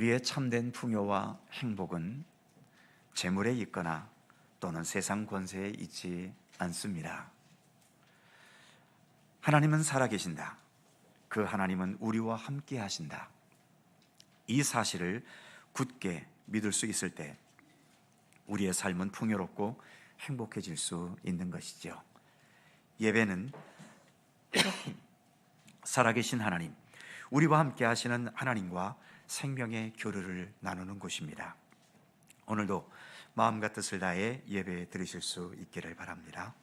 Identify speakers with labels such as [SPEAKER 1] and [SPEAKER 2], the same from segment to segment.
[SPEAKER 1] 우리의 참된 풍요와 행복은 재물에 있거나 또는 세상 권세에 있지 않습니다. 하나님은 살아계신다. 그 하나님은 우리와 함께 하신다. 이 사실을 굳게 믿을 수 있을 때 우리의 삶은 풍요롭고 행복해질 수 있는 것이죠. 예배는 살아계신 하나님, 우리와 함께 하시는 하나님과 생명의 교류를 나누는 곳입니다. 오늘도 마음과 뜻을 다해 예배 드리실 수 있기를 바랍니다.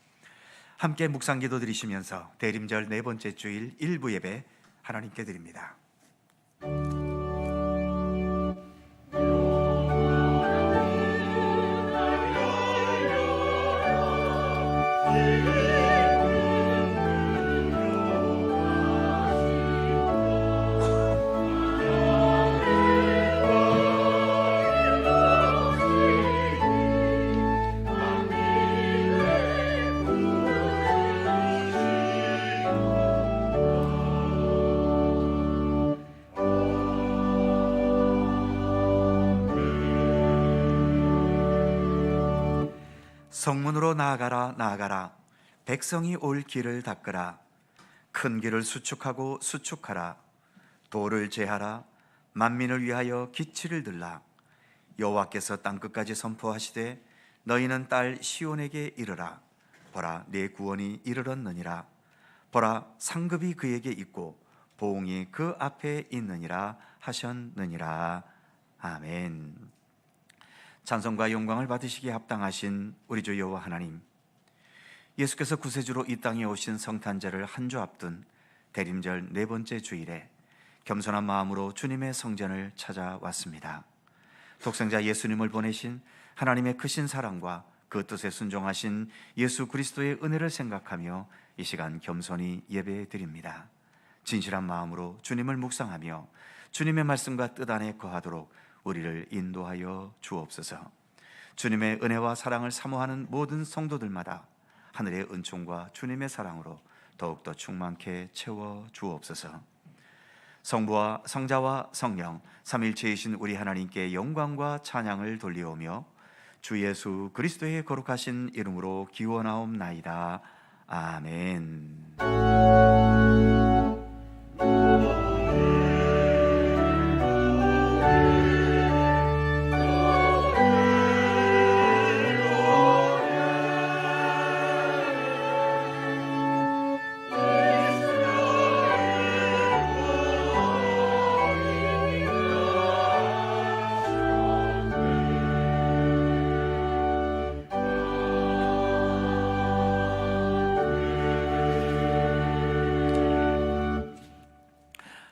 [SPEAKER 1] 함께 묵상기도 드리시면서 대림절 네 번째 주일 일부 예배 하나님께 드립니다. 성문으로 나아가라 나아가라. 백성이 올 길을 닦으라. 큰 길을 수축하고 수축하라. 돌을 제하라. 만민을 위하여 기치를 들라. 여호와께서 땅끝까지 선포하시되 너희는 딸 시온에게 이르라. 보라, 내 구원이 이르렀느니라. 보라, 상급이 그에게 있고 보응이 그 앞에 있느니라 하셨느니라. 아멘. 찬송과 영광을 받으시기에 합당하신 우리 주 여호와 하나님, 예수께서 구세주로 이 땅에 오신 성탄절을 한 주 앞둔 대림절 네 번째 주일에 겸손한 마음으로 주님의 성전을 찾아왔습니다. 독생자 예수님을 보내신 하나님의 크신 사랑과 그 뜻에 순종하신 예수 그리스도의 은혜를 생각하며 이 시간 겸손히 예배 드립니다. 진실한 마음으로 주님을 묵상하며 주님의 말씀과 뜻 안에 거하도록 우리를 인도하여 주옵소서. 주님의 은혜와 사랑을 사모하는 모든 성도들마다 하늘의 은총과 주님의 사랑으로 더욱더 충만케 채워 주옵소서. 성부와 성자와 성령 삼일체이신 우리 하나님께 영광과 찬양을 돌리오며 주 예수 그리스도의 거룩하신 이름으로 기원하옵나이다. 아멘.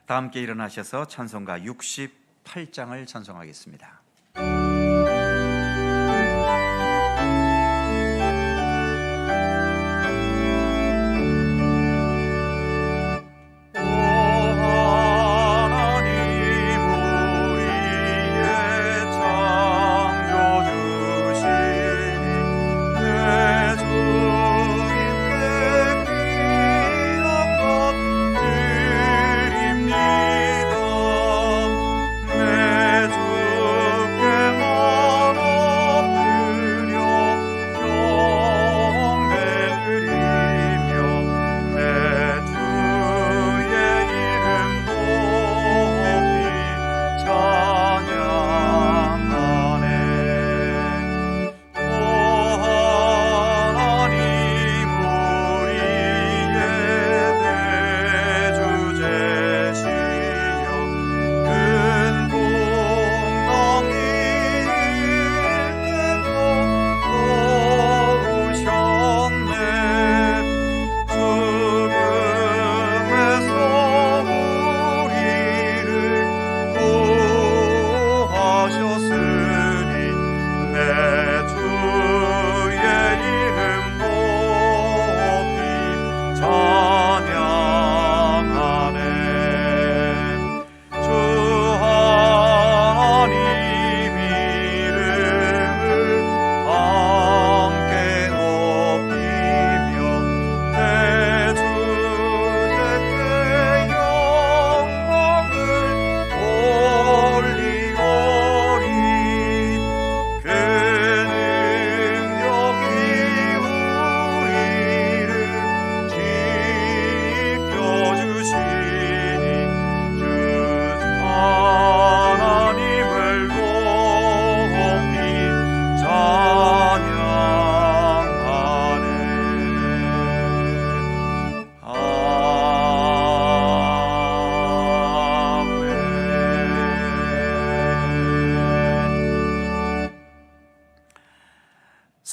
[SPEAKER 1] 다 함께 일어나셔서 찬송가 68장을 찬송하겠습니다.
[SPEAKER 2] 주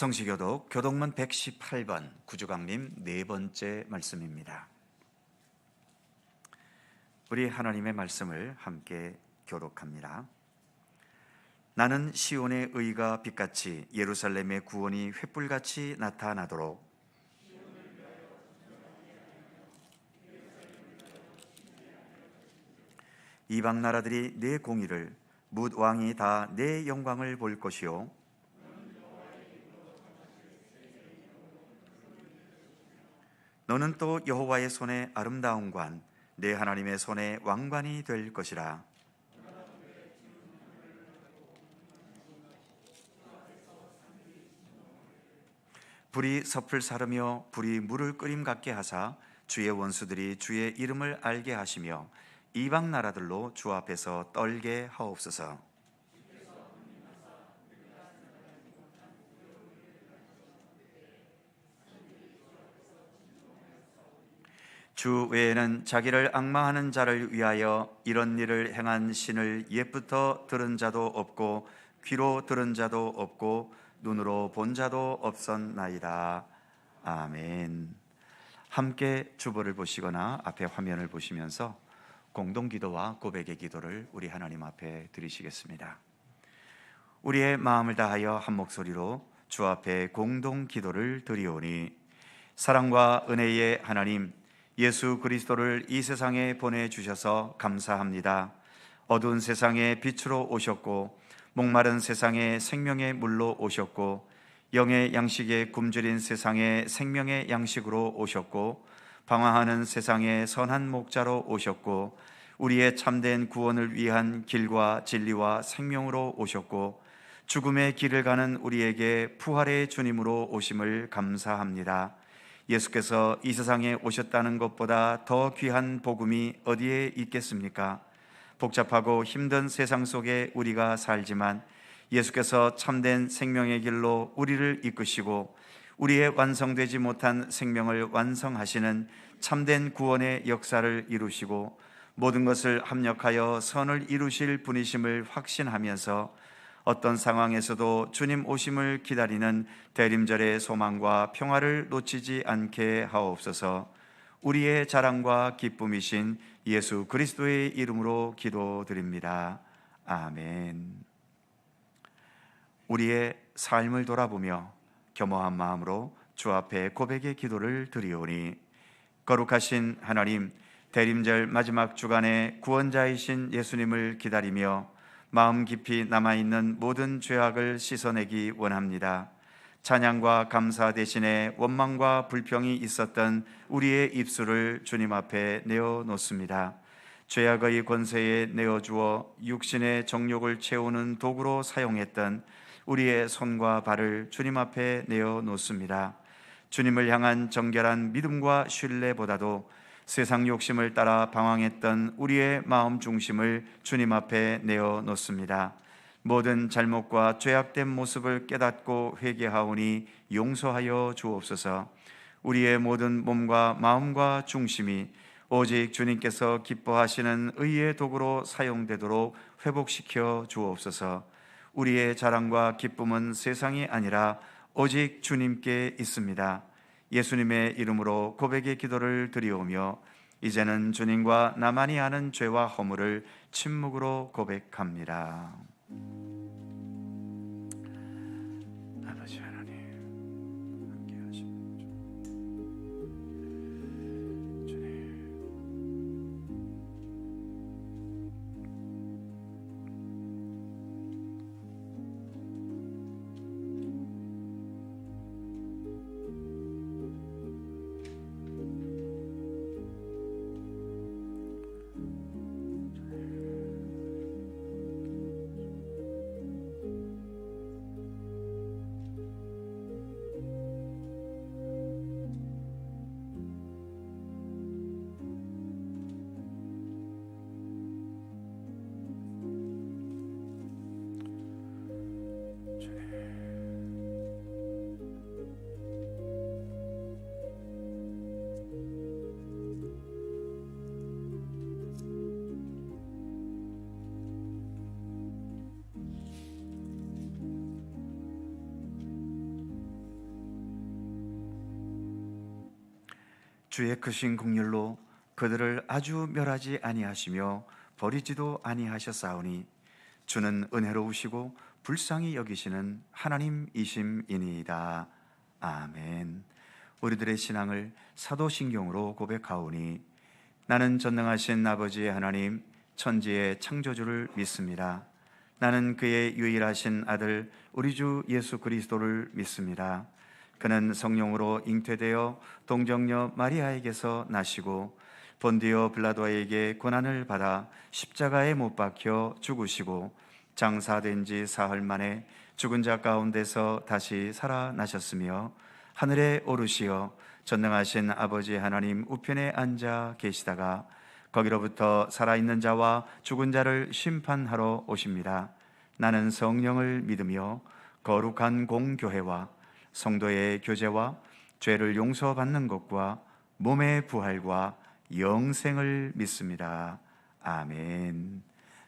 [SPEAKER 1] 성시교독 교독문 118번 구주강림 네 번째 말씀입니다. 우리 하나님의 말씀을 함께 교독합니다. 나는 시온의 의가 빛같이 예루살렘의 구원이 횃불같이 나타나도록 이방 나라들이 내 공의를 뭇 왕이 다 내 영광을 볼 것이요 너는 또 여호와의 손의 아름다운 관 내 하나님의 손의 왕관이 될 것이라. 불이 섭을 사르며 불이 물을 끓임 같게 하사 주의 원수들이 주의 이름을 알게 하시며 이방 나라들로 주 앞에서 떨게 하옵소서. 주 외에는 자기를 앙망하는 자를 위하여 이런 일을 행한 신을 옛부터 들은 자도 없고 귀로 들은 자도 없고 눈으로 본 자도 없었나이다. 아멘. 함께 주보를 보시거나 앞에 화면을 보시면서 공동기도와 고백의 기도를 우리 하나님 앞에 드리시겠습니다. 우리의 마음을 다하여 한 목소리로 주 앞에 공동기도를 드리오니 사랑과 은혜의 하나님 예수 그리스도를 이 세상에 보내주셔서 감사합니다. 어두운 세상에 빛으로 오셨고 목마른 세상에 생명의 물로 오셨고 영의 양식에 굶주린 세상에 생명의 양식으로 오셨고 방황하는 세상에 선한 목자로 오셨고 우리의 참된 구원을 위한 길과 진리와 생명으로 오셨고 죽음의 길을 가는 우리에게 부활의 주님으로 오심을 감사합니다. 예수께서 이 세상에 오셨다는 것보다 더 귀한 복음이 어디에 있겠습니까? 복잡하고 힘든 세상 속에 우리가 살지만 예수께서 참된 생명의 길로 우리를 이끄시고 우리의 완성되지 못한 생명을 완성하시는 참된 구원의 역사를 이루시고 모든 것을 합력하여 선을 이루실 분이심을 확신하면서 어떤 상황에서도 주님 오심을 기다리는 대림절의 소망과 평화를 놓치지 않게 하옵소서. 우리의 자랑과 기쁨이신 예수 그리스도의 이름으로 기도드립니다. 아멘. 우리의 삶을 돌아보며 겸허한 마음으로 주 앞에 고백의 기도를 드리오니 거룩하신 하나님, 대림절 마지막 주간에 구원자이신 예수님을 기다리며 마음 깊이 남아있는 모든 죄악을 씻어내기 원합니다. 찬양과 감사 대신에 원망과 불평이 있었던 우리의 입술을 주님 앞에 내어놓습니다. 죄악의 권세에 내어주어 육신의 정욕을 채우는 도구로 사용했던 우리의 손과 발을 주님 앞에 내어놓습니다. 주님을 향한 정결한 믿음과 신뢰보다도 세상 욕심을 따라 방황했던 우리의 마음 중심을 주님 앞에 내어놓습니다. 모든 잘못과 죄악된 모습을 깨닫고 회개하오니 용서하여 주옵소서. 우리의 모든 몸과 마음과 중심이 오직 주님께서 기뻐하시는 의의 도구로 사용되도록 회복시켜 주옵소서. 우리의 자랑과 기쁨은 세상이 아니라 오직 주님께 있습니다. 예수님의 이름으로 고백의 기도를 드리오며 이제는 주님과 나만이 아는 죄와 허물을 침묵으로 고백합니다. 아버지 하나님 함께 하시는 주님 주의 크신 긍휼로 그들을 아주 멸하지 아니하시며 버리지도 아니하셨사오니 주는 은혜로우시고 불쌍히 여기시는 하나님이심이니이다. 아멘. 우리들의 신앙을 사도신경으로 고백하오니 나는 전능하신 아버지의 하나님 천지의 창조주를 믿습니다. 나는 그의 유일하신 아들 우리 주 예수 그리스도를 믿습니다. 그는 성령으로 잉태되어 동정녀 마리아에게서 나시고 본디오 빌라도에게 고난을 받아 십자가에 못 박혀 죽으시고 장사된 지 사흘 만에 죽은 자 가운데서 다시 살아나셨으며 하늘에 오르시어 전능하신 아버지 하나님 우편에 앉아 계시다가 거기로부터 살아있는 자와 죽은 자를 심판하러 오십니다. 나는 성령을 믿으며 거룩한 공교회와 성도의 교제와 죄를 용서받는 것과 몸의 부활과 영생을 믿습니다. 아멘.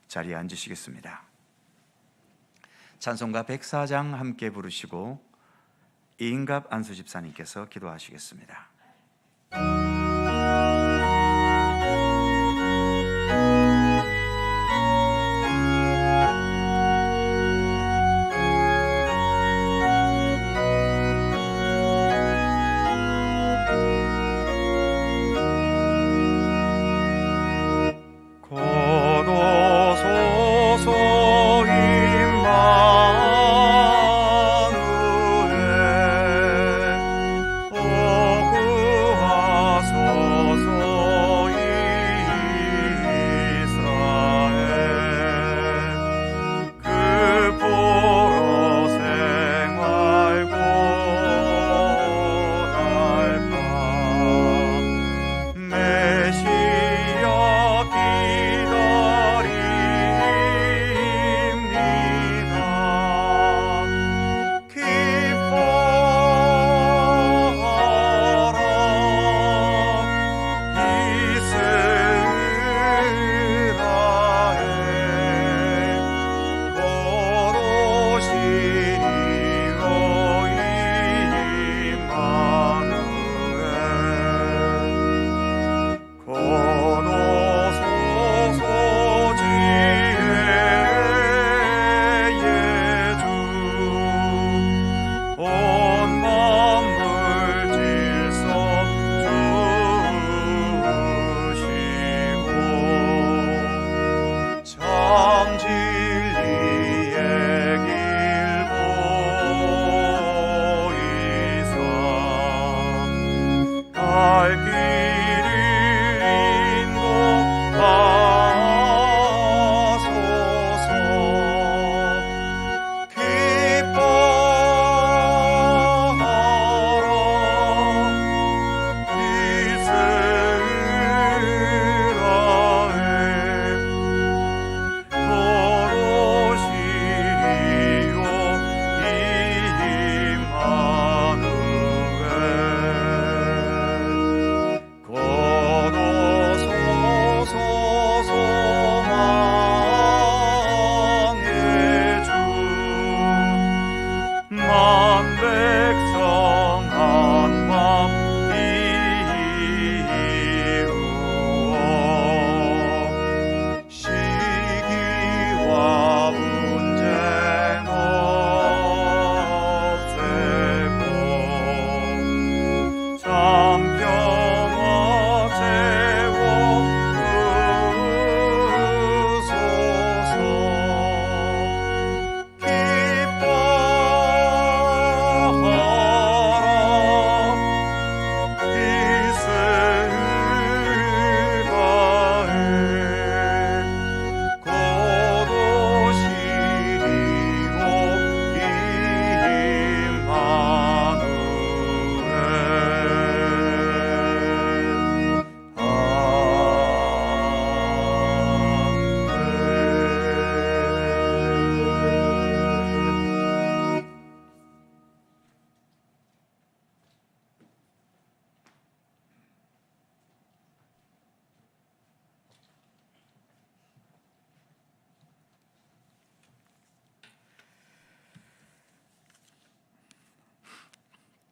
[SPEAKER 1] 자리에 앉으시겠습니다. 찬송가 104장 함께 부르시고 이인갑 안수집사님께서 기도하시겠습니다.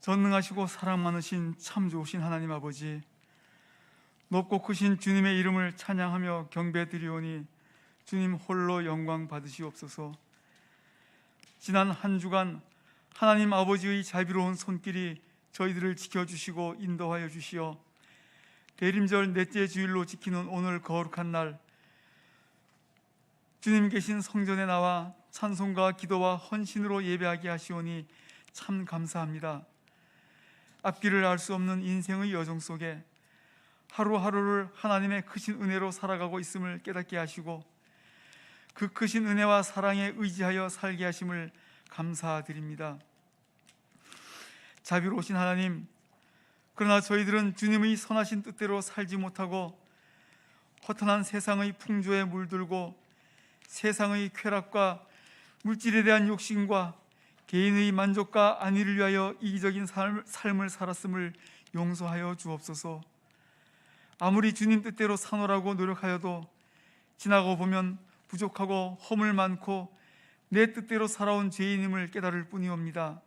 [SPEAKER 2] 전능하시고 사랑 많으신 참 좋으신 하나님 아버지, 높고 크신 주님의 이름을 찬양하며 경배드리오니 주님 홀로 영광 받으시옵소서. 지난 한 주간 하나님 아버지의 자비로운 손길이 저희들을 지켜주시고 인도하여 주시어 대림절 넷째 주일로 지키는 오늘 거룩한 날, 주님 계신 성전에 나와 찬송과 기도와 헌신으로 예배하게 하시오니 참 감사합니다. 앞길을 알 수 없는 인생의 여정 속에 하루하루를 하나님의 크신 은혜로 살아가고 있음을 깨닫게 하시고 그 크신 은혜와 사랑에 의지하여 살게 하심을 감사드립니다. 자비로우신 하나님, 그러나 저희들은 주님의 선하신 뜻대로 살지 못하고 허탄한 세상의 풍조에 물들고 세상의 쾌락과 물질에 대한 욕심과 개인의 만족과 안위를 위하여 이기적인 삶을 살았음을 용서하여 주옵소서. 아무리 주님 뜻대로 사노라고 노력하여도 지나고 보면 부족하고 허물 많고 내 뜻대로 살아온 죄인임을 깨달을 뿐이옵니다.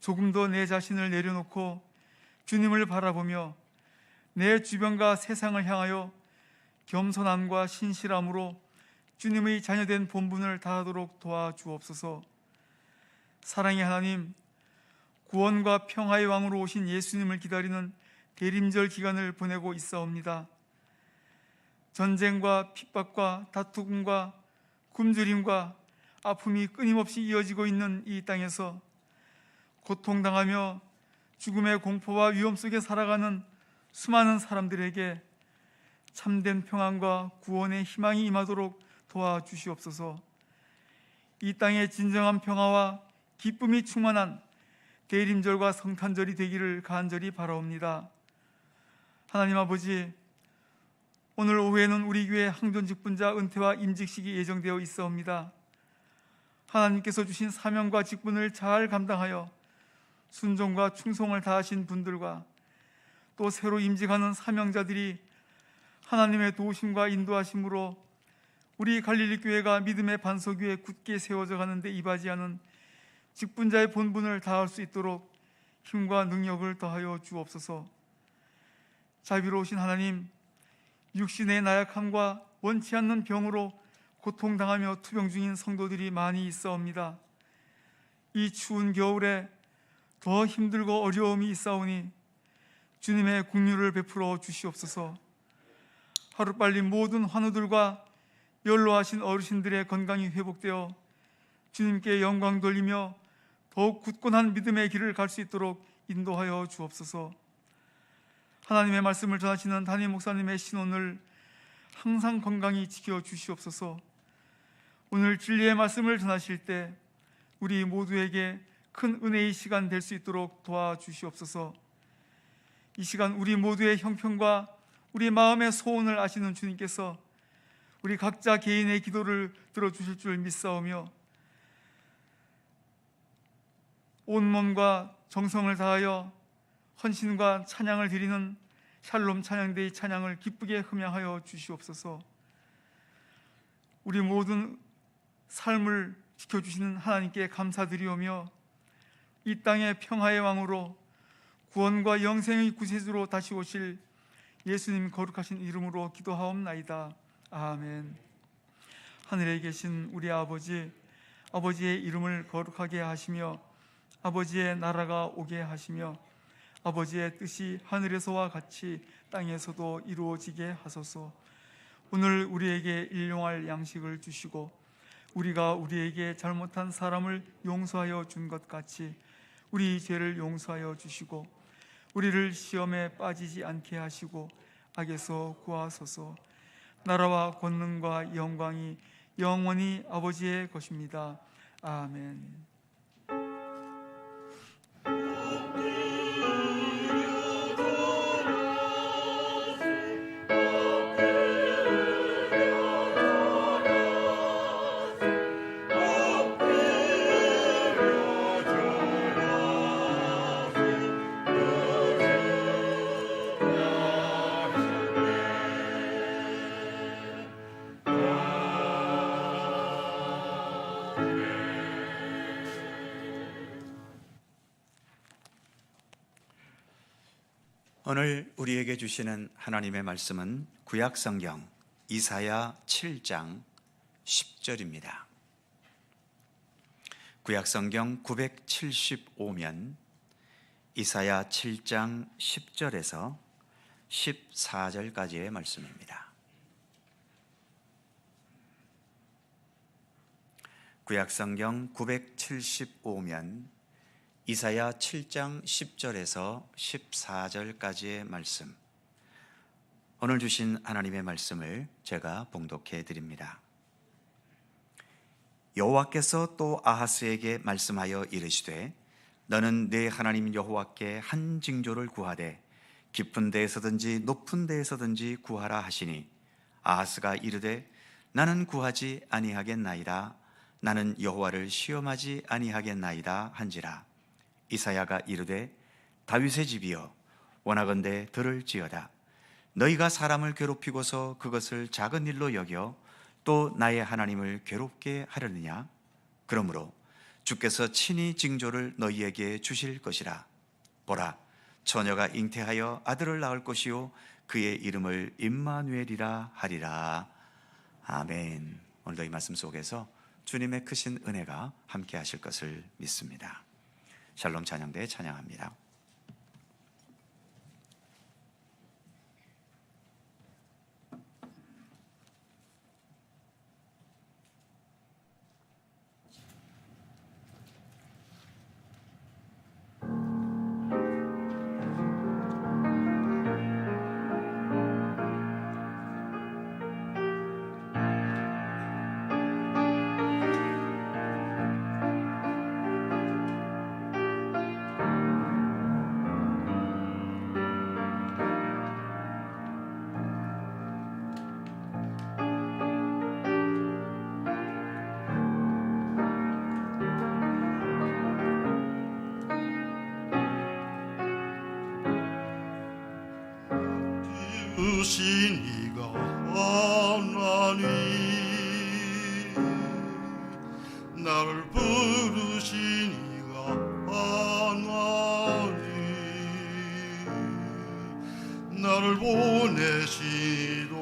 [SPEAKER 2] 조금 더 내 자신을 내려놓고 주님을 바라보며 내 주변과 세상을 향하여 겸손함과 신실함으로 주님의 자녀된 본분을 다하도록 도와주옵소서. 사랑의 하나님, 구원과 평화의 왕으로 오신 예수님을 기다리는 대림절 기간을 보내고 있사옵니다. 전쟁과 핍박과 다툼과 굶주림과 아픔이 끊임없이 이어지고 있는 이 땅에서 고통당하며 죽음의 공포와 위험 속에 살아가는 수많은 사람들에게 참된 평안과 구원의 희망이 임하도록 도와주시옵소서. 이 땅에 진정한 평화와 기쁨이 충만한 대림절과 성탄절이 되기를 간절히 바라옵니다. 하나님 아버지, 오늘 오후에는 우리 교회 항존직분자 은퇴와 임직식이 예정되어 있사옵니다. 하나님께서 주신 사명과 직분을 잘 감당하여 순종과 충성을 다하신 분들과 또 새로 임직하는 사명자들이 하나님의 도우심과 인도하심으로 우리 갈릴리 교회가 믿음의 반석 위에 굳게 세워져 가는데 이바지하는 직분자의 본분을 다할 수 있도록 힘과 능력을 더하여 주옵소서. 자비로우신 하나님, 육신의 나약함과 원치 않는 병으로 고통당하며 투병 중인 성도들이 많이 있사옵니다. 이 추운 겨울에 더 힘들고 어려움이 있사오니 주님의 긍휼을 베풀어 주시옵소서. 하루빨리 모든 환우들과 연로하신 어르신들의 건강이 회복되어 주님께 영광 돌리며 더욱 굳건한 믿음의 길을 갈 수 있도록 인도하여 주옵소서. 하나님의 말씀을 전하시는 담임 목사님의 신혼을 항상 건강히 지켜 주시옵소서. 오늘 진리의 말씀을 전하실 때 우리 모두에게 큰 은혜의 시간 될 수 있도록 도와주시옵소서. 이 시간 우리 모두의 형편과 우리 마음의 소원을 아시는 주님께서 우리 각자 개인의 기도를 들어주실 줄 믿사오며 온몸과 정성을 다하여 헌신과 찬양을 드리는 샬롬 찬양대의 찬양을 기쁘게 흠양하여 주시옵소서. 우리 모든 삶을 지켜주시는 하나님께 감사드리오며 이 땅의 평화의 왕으로 구원과 영생의 구세주로 다시 오실 예수님 거룩하신 이름으로 기도하옵나이다. 아멘. 하늘에 계신 우리 아버지, 아버지의 이름을 거룩하게 하시며 아버지의 나라가 오게 하시며 아버지의 뜻이 하늘에서와 같이 땅에서도 이루어지게 하소서. 오늘 우리에게 일용할 양식을 주시고 우리가 우리에게 잘못한 사람을 용서하여 준 것 같이 우리 죄를 용서하여 주시고 우리를 시험에 빠지지 않게 하시고 악에서 구하소서. 나라와 권능과 영광이 영원히 아버지의 것입니다. 아멘.
[SPEAKER 1] 오늘 우리에게 주시는 하나님의 말씀은 구약성경 이사야 7장 10절입니다. 구약성경 975면 이사야 7장 10절에서 14절까지의 말씀입니다. 구약성경 975면 이사야 7장 10절에서 14절까지의 말씀, 오늘 주신 하나님의 말씀을 제가 봉독해 드립니다. 여호와께서 또 아하스에게 말씀하여 이르시되 너는 네 하나님 여호와께 한 징조를 구하되 깊은 데에서든지 높은 데에서든지 구하라 하시니 아하스가 이르되 나는 구하지 아니하겠나이다. 나는 여호와를 시험하지 아니하겠나이다 한지라. 이사야가 이르되 다윗의 집이여 원하건대 들을지어다. 너희가 사람을 괴롭히고서 그것을 작은 일로 여겨 또 나의 하나님을 괴롭게 하려느냐? 그러므로 주께서 친히 징조를 너희에게 주실 것이라. 보라, 처녀가 잉태하여 아들을 낳을 것이요 그의 이름을 임마누엘이라 하리라. 아멘. 오늘도 이 말씀 속에서 주님의 크신 은혜가 함께 하실 것을 믿습니다. 샬롬 찬양대에 찬양합니다.
[SPEAKER 3] 부르신 이가 하나님, 나를 부르신 이가 하나님, 나를 보내시도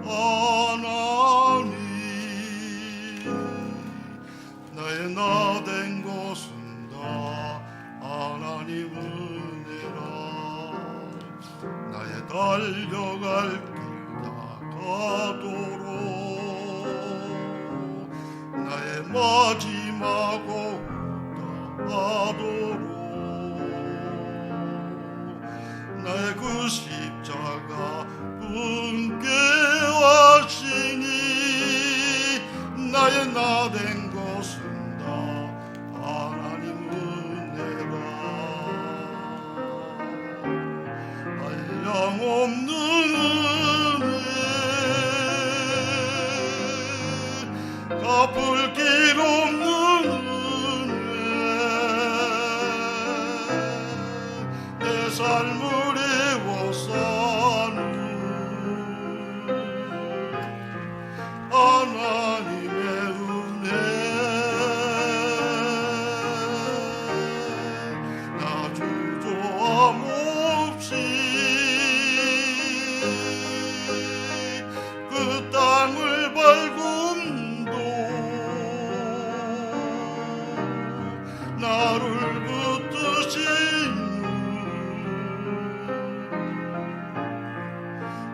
[SPEAKER 3] 하나님, 나의 나 된 것은 다 하나님 은혜라. 나의 달려갈 길 다 가도록 나의 마지막 오후 다 하도록 나의 그 십자가 분께 하시니 나의 나 된 것은 다 하나님 은혜라. 한량없는 은혜, 갚을 길 없는 은혜, 내 삶을 애워 사는 하나님의 은혜. 나 주저함 없이 그 땅을 밟음도 나를 붙드시는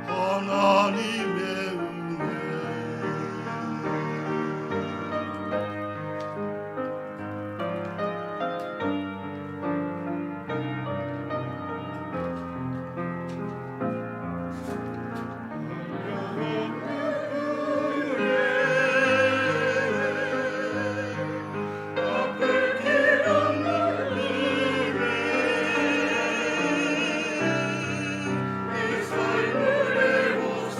[SPEAKER 3] 하나님의 은혜. 내 삶을 애워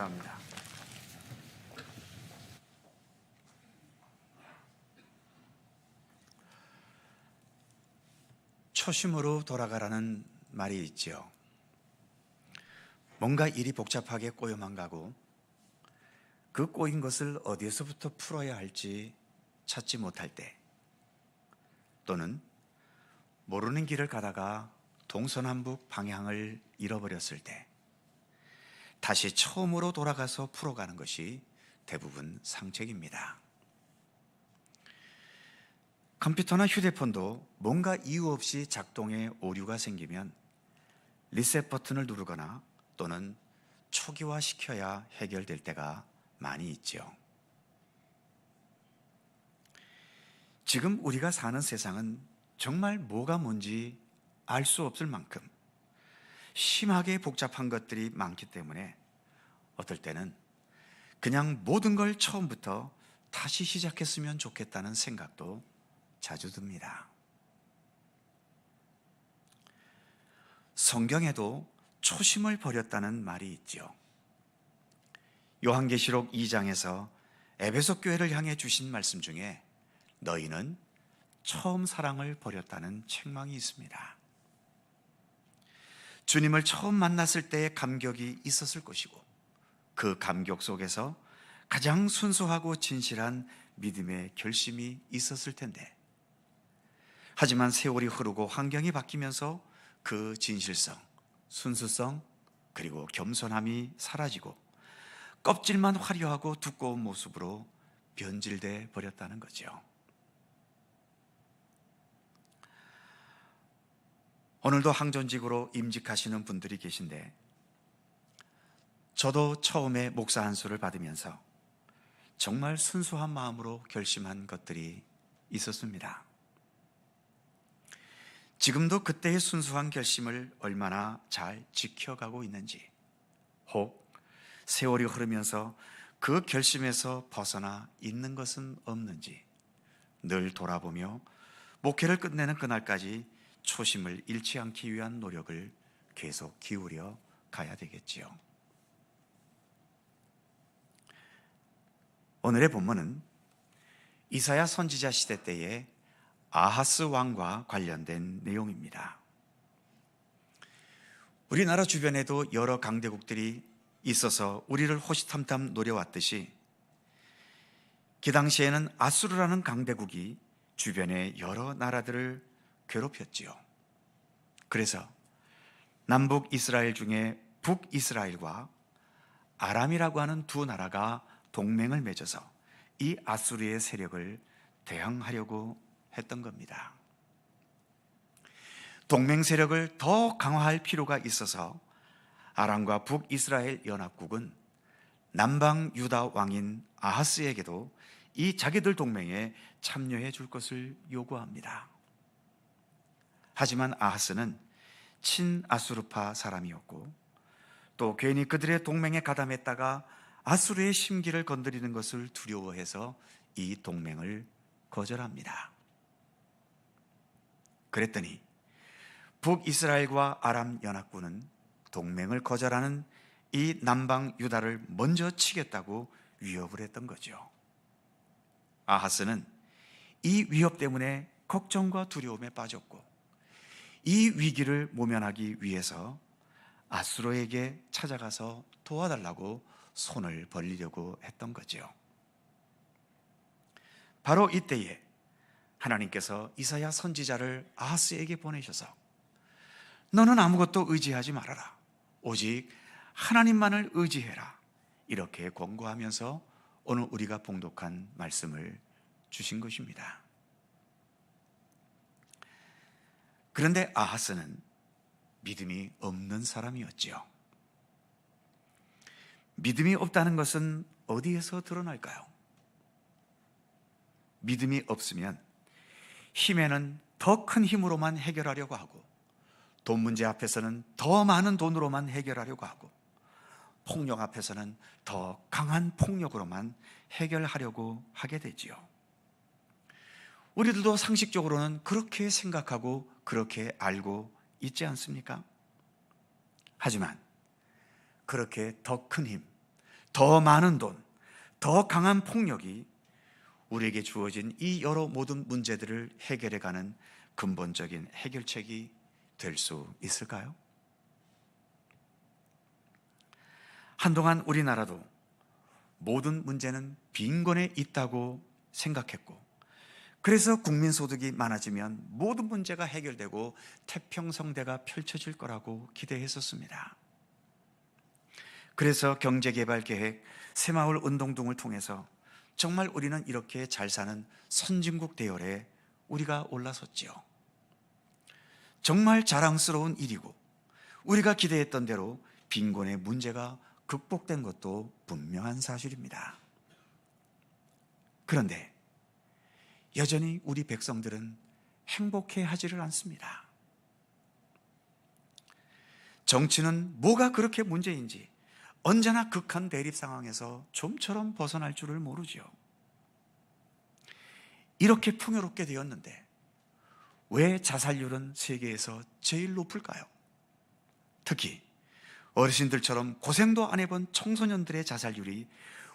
[SPEAKER 1] 감사합니다. 초심으로 돌아가라는 말이 있지요. 뭔가 일이 복잡하게 꼬여만 가고 그 꼬인 것을 어디에서부터 풀어야 할지 찾지 못할 때, 또는 모르는 길을 가다가 동서남북 방향을 잃어버렸을 때 다시 처음으로 돌아가서 풀어가는 것이 대부분 상책입니다. 컴퓨터나 휴대폰도 뭔가 이유 없이 작동에 오류가 생기면 리셋 버튼을 누르거나 또는 초기화시켜야 해결될 때가 많이 있죠. 지금 우리가 사는 세상은 정말 뭐가 뭔지 알 수 없을 만큼 심하게 복잡한 것들이 많기 때문에 어떨 때는 그냥 모든 걸 처음부터 다시 시작했으면 좋겠다는 생각도 자주 듭니다. 성경에도 초심을 버렸다는 말이 있죠. 요한계시록 2장에서 에베소 교회를 향해 주신 말씀 중에 너희는 처음 사랑을 버렸다는 책망이 있습니다. 주님을 처음 만났을 때의 감격이 있었을 것이고 그 감격 속에서 가장 순수하고 진실한 믿음의 결심이 있었을 텐데, 하지만 세월이 흐르고 환경이 바뀌면서 그 진실성, 순수성, 그리고 겸손함이 사라지고 껍질만 화려하고 두꺼운 모습으로 변질돼 버렸다는 거죠. 오늘도 항전직으로 임직하시는 분들이 계신데, 저도 처음에 목사 안수를 받으면서 정말 순수한 마음으로 결심한 것들이 있었습니다. 지금도 그때의 순수한 결심을 얼마나 잘 지켜가고 있는지, 혹 세월이 흐르면서 그 결심에서 벗어나 있는 것은 없는지 늘 돌아보며 목회를 끝내는 그날까지 초심을 잃지 않기 위한 노력을 계속 기울여 가야 되겠지요. 오늘의 본문은 이사야 선지자 시대 때의 아하스 왕과 관련된 내용입니다. 우리나라 주변에도 여러 강대국들이 있어서 우리를 호시탐탐 노려왔듯이 그 당시에는 아수르라는 강대국이 주변의 여러 나라들을 괴롭혔지요. 그래서 남북 이스라엘 중에 북이스라엘과 아람이라고 하는 두 나라가 동맹을 맺어서 이 아수르의 세력을 대항하려고 했던 겁니다. 동맹 세력을 더 강화할 필요가 있어서 아람과 북이스라엘 연합국은 남방 유다 왕인 아하스에게도 이 자기들 동맹에 참여해 줄 것을 요구합니다. 하지만 아하스는 친아수르파 사람이었고 또 괜히 그들의 동맹에 가담했다가 아수르의 심기를 건드리는 것을 두려워해서 이 동맹을 거절합니다. 그랬더니 북이스라엘과 아람 연합군은 동맹을 거절하는 이 남방 유다를 먼저 치겠다고 위협을 했던 거죠. 아하스는 이 위협 때문에 걱정과 두려움에 빠졌고 이 위기를 모면하기 위해서 아수르에게 찾아가서 도와달라고 손을 벌리려고 했던 거죠. 바로 이때에 하나님께서 이사야 선지자를 아하스에게 보내셔서 너는 아무것도 의지하지 말아라, 오직 하나님만을 의지해라, 이렇게 권고하면서 오늘 우리가 봉독한 말씀을 주신 것입니다. 그런데 아하스는 믿음이 없는 사람이었지요. 믿음이 없다는 것은 어디에서 드러날까요? 믿음이 없으면 힘에는 더 큰 힘으로만 해결하려고 하고, 돈 문제 앞에서는 더 많은 돈으로만 해결하려고 하고, 폭력 앞에서는 더 강한 폭력으로만 해결하려고 하게 되지요. 우리들도 상식적으로는 그렇게 생각하고 그렇게 알고 있지 않습니까? 하지만 그렇게 더 큰 힘, 더 많은 돈, 더 강한 폭력이 우리에게 주어진 이 여러 모든 문제들을 해결해가는 근본적인 해결책이 될 수 있을까요? 한동안 우리나라도 모든 문제는 빈곤에 있다고 생각했고, 그래서 국민소득이 많아지면 모든 문제가 해결되고 태평성대가 펼쳐질 거라고 기대했었습니다. 그래서 경제개발계획, 새마을 운동 등을 통해서 정말 우리는 이렇게 잘 사는 선진국 대열에 우리가 올라섰지요. 정말 자랑스러운 일이고, 우리가 기대했던 대로 빈곤의 문제가 극복된 것도 분명한 사실입니다. 그런데 여전히 우리 백성들은 행복해 하지를 않습니다. 정치는 뭐가 그렇게 문제인지 언제나 극한 대립 상황에서 좀처럼 벗어날 줄을 모르죠. 이렇게 풍요롭게 되었는데 왜 자살률은 세계에서 제일 높을까요? 특히 어르신들처럼 고생도 안 해본 청소년들의 자살률이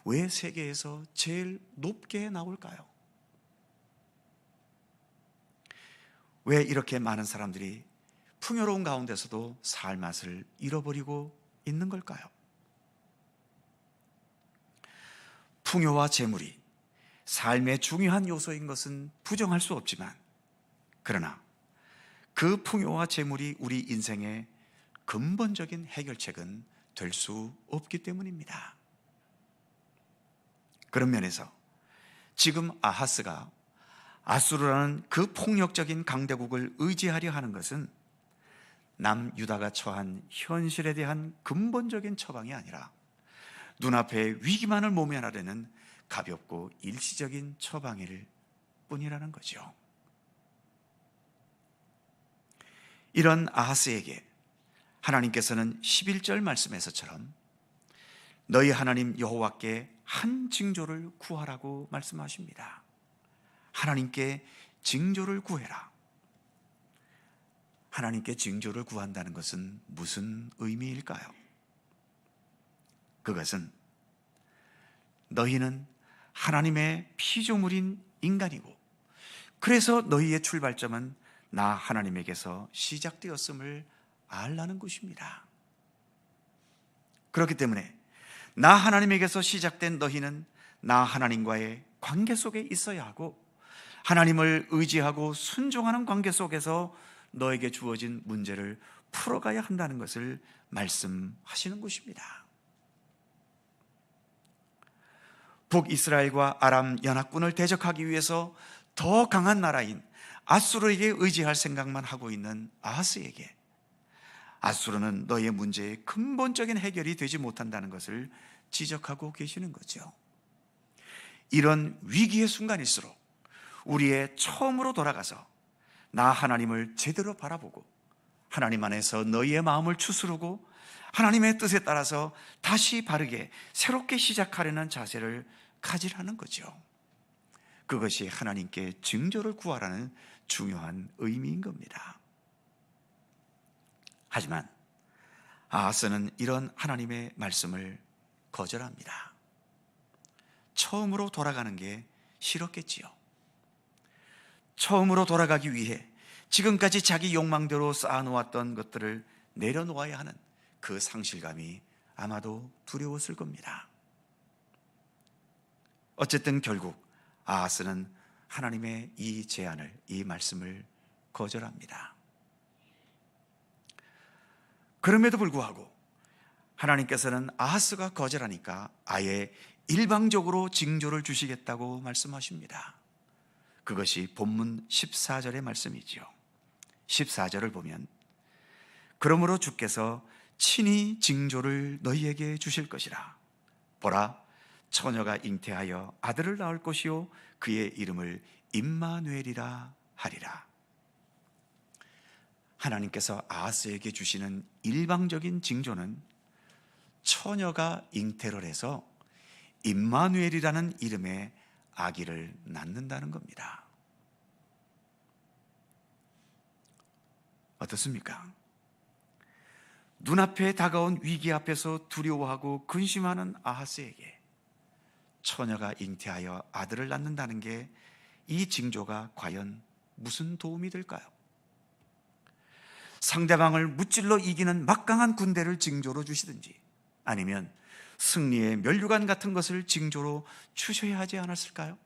[SPEAKER 1] 왜 세계에서 제일 높게 나올까요? 왜 이렇게 많은 사람들이 풍요로운 가운데서도 살 맛을 잃어버리고 있는 걸까요? 풍요와 재물이 삶의 중요한 요소인 것은 부정할 수 없지만, 그러나 그 풍요와 재물이 우리 인생의 근본적인 해결책은 될 수 없기 때문입니다. 그런 면에서 지금 아하스가 아수르라는 그 폭력적인 강대국을 의지하려 하는 것은 남유다가 처한 현실에 대한 근본적인 처방이 아니라 눈앞의 위기만을 모면하려는 가볍고 일시적인 처방일 뿐이라는 거죠. 이런 아하스에게 하나님께서는 11절 말씀에서처럼 너희 하나님 여호와께 한 징조를 구하라고 말씀하십니다. 하나님께 징조를 구해라. 하나님께 징조를 구한다는 것은 무슨 의미일까요? 그것은 너희는 하나님의 피조물인 인간이고, 그래서 너희의 출발점은 나 하나님에게서 시작되었음을 알라는 것입니다. 그렇기 때문에 나 하나님에게서 시작된 너희는 나 하나님과의 관계 속에 있어야 하고, 하나님을 의지하고 순종하는 관계 속에서 너에게 주어진 문제를 풀어가야 한다는 것을 말씀하시는 것입니다. 북이스라엘과 아람 연합군을 대적하기 위해서 더 강한 나라인 아수르에게 의지할 생각만 하고 있는 아하스에게 아수르는 너의 문제의 근본적인 해결이 되지 못한다는 것을 지적하고 계시는 거죠. 이런 위기의 순간일수록 우리의 처음으로 돌아가서 나 하나님을 제대로 바라보고 하나님 안에서 너희의 마음을 추스르고 하나님의 뜻에 따라서 다시 바르게 새롭게 시작하려는 자세를 가지라는 거죠. 그것이 하나님께 징조를 구하라는 중요한 의미인 겁니다. 하지만 아하스는 이런 하나님의 말씀을 거절합니다. 처음으로 돌아가는 게 싫었겠지요. 처음으로 돌아가기 위해 지금까지 자기 욕망대로 쌓아놓았던 것들을 내려놓아야 하는 그 상실감이 아마도 두려웠을 겁니다. 어쨌든 결국 아하스는 하나님의 이 제안을, 이 말씀을 거절합니다. 그럼에도 불구하고 하나님께서는 아하스가 거절하니까 아예 일방적으로 징조를 주시겠다고 말씀하십니다. 그것이 본문 14절의 말씀이지요. 14절을 보면 그러므로 주께서 친히 징조를 너희에게 주실 것이라. 보라, 처녀가 잉태하여 아들을 낳을 것이요 그의 이름을 임마누엘이라 하리라. 하나님께서 아하스에게 주시는 일방적인 징조는 처녀가 잉태를 해서 임마누엘이라는 이름의 아기를 낳는다는 겁니다. 어떻습니까? 눈앞에 다가온 위기 앞에서 두려워하고 근심하는 아하스에게 처녀가 잉태하여 아들을 낳는다는 게 이 징조가 과연 무슨 도움이 될까요? 상대방을 무찔러 이기는 막강한 군대를 징조로 주시든지 아니면 승리의 면류관 같은 것을 징조로 주셔야 하지 않았을까요?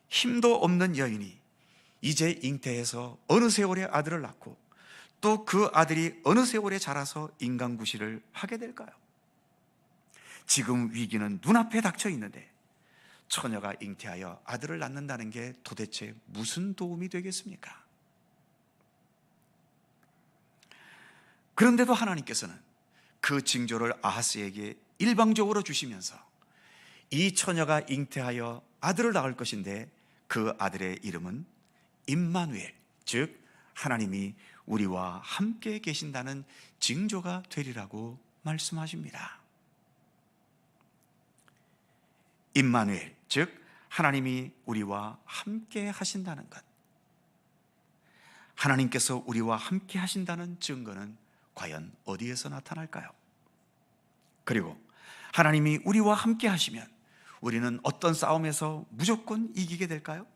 [SPEAKER 1] 힘도 없는 여인이 이제 잉태해서 어느 세월에 아들을 낳고 또 그 아들이 어느 세월에 자라서 인간구실을 하게 될까요? 지금 위기는 눈앞에 닥쳐 있는데 처녀가 잉태하여 아들을 낳는다는 게 도대체 무슨 도움이 되겠습니까? 그런데도 하나님께서는 그 징조를 아하스에게 일방적으로 주시면서 이 처녀가 잉태하여 아들을 낳을 것인데 그 아들의 이름은 임마누엘, 즉 하나님이 우리와 함께 계신다는 징조가 되리라고 말씀하십니다. 임마누엘, 즉 하나님이 우리와 함께 하신다는 것. 하나님께서 우리와 함께 하신다는 증거는 과연 어디에서 나타날까요? 그리고 하나님이 우리와 함께 하시면 우리는 어떤 싸움에서 무조건 이기게 될까요?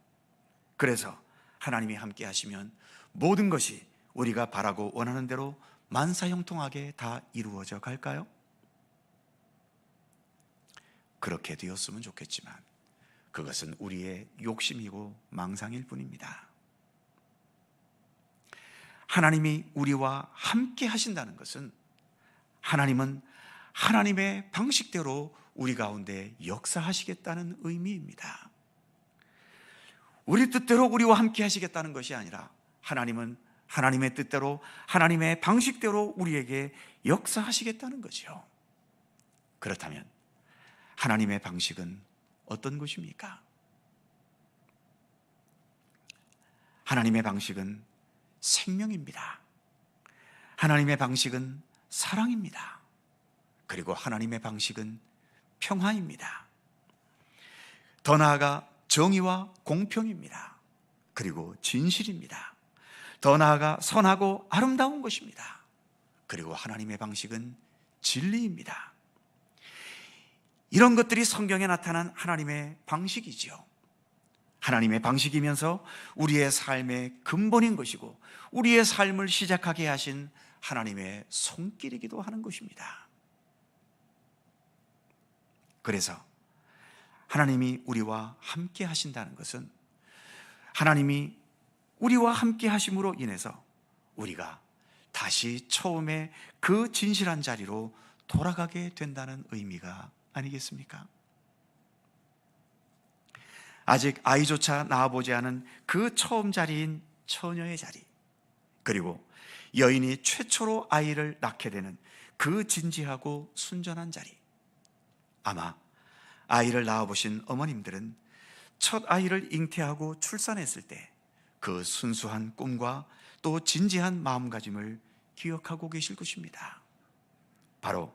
[SPEAKER 1] 그래서 하나님이 함께 하시면 모든 것이 우리가 바라고 원하는 대로 만사형통하게 다 이루어져 갈까요? 그렇게 되었으면 좋겠지만 그것은 우리의 욕심이고 망상일 뿐입니다. 하나님이 우리와 함께 하신다는 것은 하나님은 하나님의 방식대로 우리 가운데 역사하시겠다는 의미입니다. 우리 뜻대로 우리와 함께 하시겠다는 것이 아니라 하나님은 하나님의 뜻대로 하나님의 방식대로 우리에게 역사하시겠다는 거죠. 그렇다면 하나님의 방식은 어떤 것입니까? 하나님의 방식은 생명입니다. 하나님의 방식은 사랑입니다. 그리고 하나님의 방식은 평화입니다. 더 나아가 정의와 공평입니다. 그리고 진실입니다. 더 나아가 선하고 아름다운 것입니다. 그리고 하나님의 방식은 진리입니다. 이런 것들이 성경에 나타난 하나님의 방식이지요. 하나님의 방식이면서 우리의 삶의 근본인 것이고 우리의 삶을 시작하게 하신 하나님의 손길이기도 하는 것입니다. 그래서 하나님이 우리와 함께 하신다는 것은 하나님이 우리와 함께 하심으로 인해서 우리가 다시 처음에 그 진실한 자리로 돌아가게 된다는 의미가 아니겠습니까? 아직 아이조차 낳아보지 않은 그 처음 자리인 처녀의 자리, 그리고 여인이 최초로 아이를 낳게 되는 그 진지하고 순전한 자리. 아마 아이를 낳아보신 어머님들은 첫 아이를 잉태하고 출산했을 때 그 순수한 꿈과 또 진지한 마음가짐을 기억하고 계실 것입니다. 바로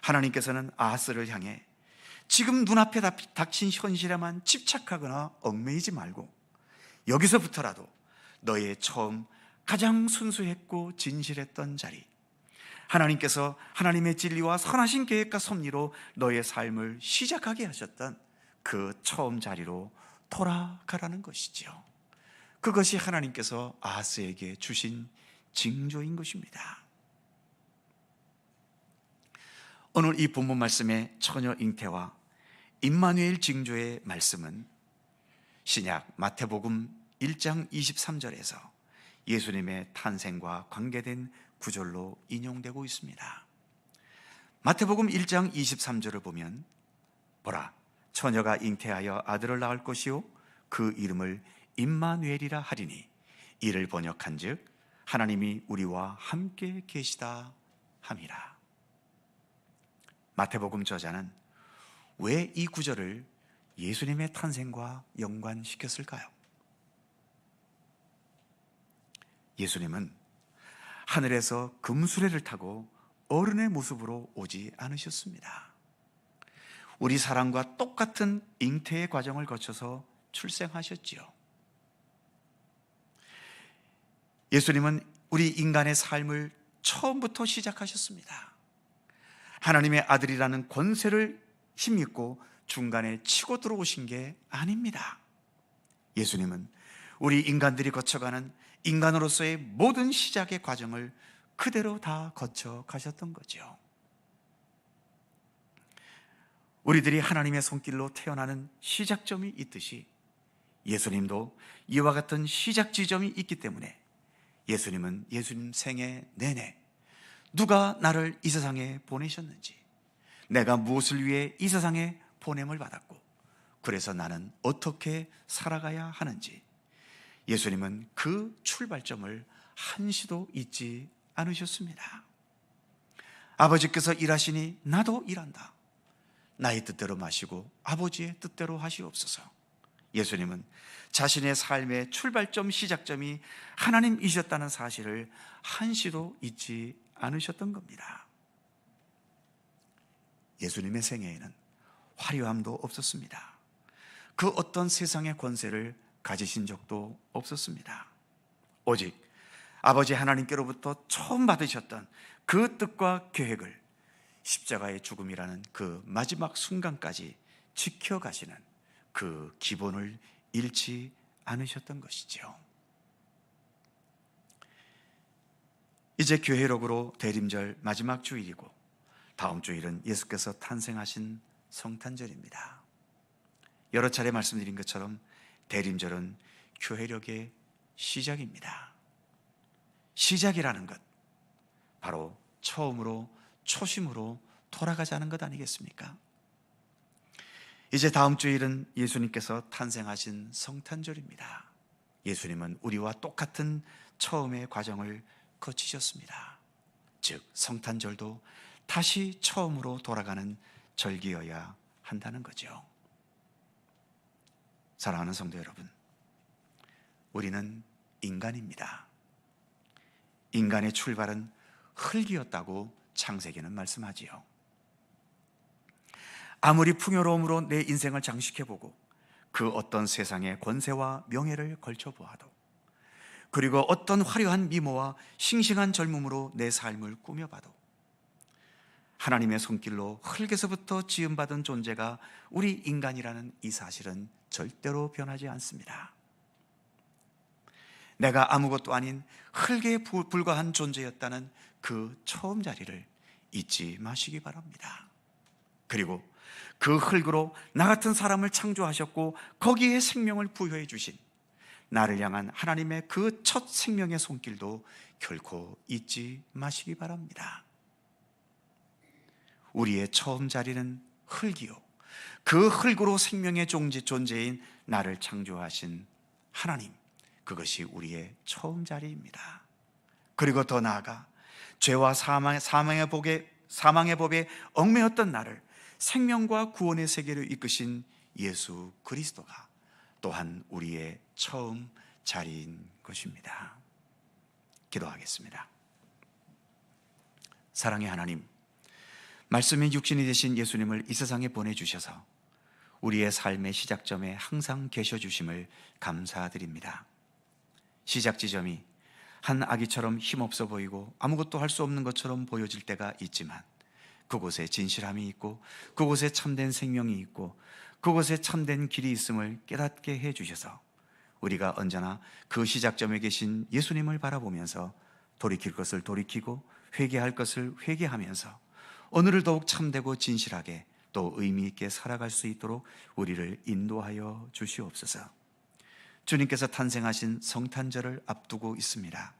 [SPEAKER 1] 하나님께서는 아하스를 향해 지금 눈앞에 닥친 현실에만 집착하거나 얽매이지 말고 여기서부터라도 너의 처음 가장 순수했고 진실했던 자리, 하나님께서 하나님의 진리와 선하신 계획과 섭리로 너의 삶을 시작하게 하셨던 그 처음 자리로 돌아가라는 것이지요. 그것이 하나님께서 아하스에게 주신 징조인 것입니다. 오늘 이 본문 말씀의 처녀 잉태와 임마누엘 징조의 말씀은 신약 마태복음 1장 23절에서 예수님의 탄생과 관계된 구절로 인용되고 있습니다. 마태복음 1장 23절을 보면 보라, 처녀가 잉태하여 아들을 낳을 것이요 그 이름을 임마누엘이라 하리니 이를 번역한즉 하나님이 우리와 함께 계시다 함이라. 마태복음 저자는 왜 이 구절을 예수님의 탄생과 연관시켰을까요? 예수님은 하늘에서 금수레를 타고 어른의 모습으로 오지 않으셨습니다. 우리 사람과 똑같은 잉태의 과정을 거쳐서 출생하셨지요. 예수님은 우리 인간의 삶을 처음부터 시작하셨습니다. 하나님의 아들이라는 권세를 힘입고 중간에 치고 들어오신 게 아닙니다. 예수님은 우리 인간들이 거쳐가는 인간으로서의 모든 시작의 과정을 그대로 다 거쳐 가셨던 거죠. 우리들이 하나님의 손길로 태어나는 시작점이 있듯이 예수님도 이와 같은 시작 지점이 있기 때문에 예수님은 예수님 생애 내내 누가 나를 이 세상에 보내셨는지, 내가 무엇을 위해 이 세상에 보냄을 받았고, 그래서 나는 어떻게 살아가야 하는지 예수님은 그 출발점을 한시도 잊지 않으셨습니다. 아버지께서 일하시니 나도 일한다. 나의 뜻대로 마시고 아버지의 뜻대로 하시옵소서. 예수님은 자신의 삶의 출발점, 시작점이 하나님이셨다는 사실을 한시도 잊지 않으셨던 겁니다. 예수님의 생애에는 화려함도 없었습니다. 그 어떤 세상의 권세를 가지신 적도 없었습니다. 오직 아버지 하나님께로부터 처음 받으셨던 그 뜻과 계획을 십자가의 죽음이라는 그 마지막 순간까지 지켜가시는 그 기본을 잃지 않으셨던 것이죠. 이제 교회록으로 대림절 마지막 주일이고, 다음 주일은 예수께서 탄생하신 성탄절입니다. 여러 차례 말씀드린 것처럼 대림절은 교회력의 시작입니다. 시작이라는 것, 바로 처음으로, 초심으로 돌아가자는 것 아니겠습니까? 이제 다음 주일은 예수님께서 탄생하신 성탄절입니다. 예수님은 우리와 똑같은 처음의 과정을 거치셨습니다. 즉 성탄절도 다시 처음으로 돌아가는 절기여야 한다는 거죠. 사랑하는 성도 여러분, 우리는 인간입니다. 인간의 출발은 흙이었다고 창세기는 말씀하지요. 아무리 풍요로움으로 내 인생을 장식해보고 그 어떤 세상의 권세와 명예를 걸쳐보아도, 그리고 어떤 화려한 미모와 싱싱한 젊음으로 내 삶을 꾸며봐도 하나님의 손길로 흙에서부터 지음받은 존재가 우리 인간이라는 이 사실은 절대로 변하지 않습니다. 내가 아무것도 아닌 흙에 불과한 존재였다는 그 처음 자리를 잊지 마시기 바랍니다. 그리고 그 흙으로 나 같은 사람을 창조하셨고 거기에 생명을 부여해 주신 나를 향한 하나님의 그 첫 생명의 손길도 결코 잊지 마시기 바랍니다. 우리의 처음 자리는 흙이요, 그 흙으로 생명의 존재인 나를 창조하신 하나님, 그것이 우리의 처음 자리입니다. 그리고 더 나아가 죄와 사망의 법에 얽매였던 나를 생명과 구원의 세계로 이끄신 예수 그리스도가 또한 우리의 처음 자리인 것입니다. 기도하겠습니다. 사랑의 하나님, 말씀이 육신이 되신 예수님을 이 세상에 보내주셔서 우리의 삶의 시작점에 항상 계셔주심을 감사드립니다. 시작 지점이 한 아기처럼 힘없어 보이고 아무것도 할 수 없는 것처럼 보여질 때가 있지만, 그곳에 진실함이 있고 그곳에 참된 생명이 있고 그곳에 참된 길이 있음을 깨닫게 해주셔서 우리가 언제나 그 시작점에 계신 예수님을 바라보면서 돌이킬 것을 돌이키고 회개할 것을 회개하면서 오늘을 더욱 참되고 진실하게 또 의미 있게 살아갈 수 있도록 우리를 인도하여 주시옵소서. 주님께서 탄생하신 성탄절을 앞두고 있습니다.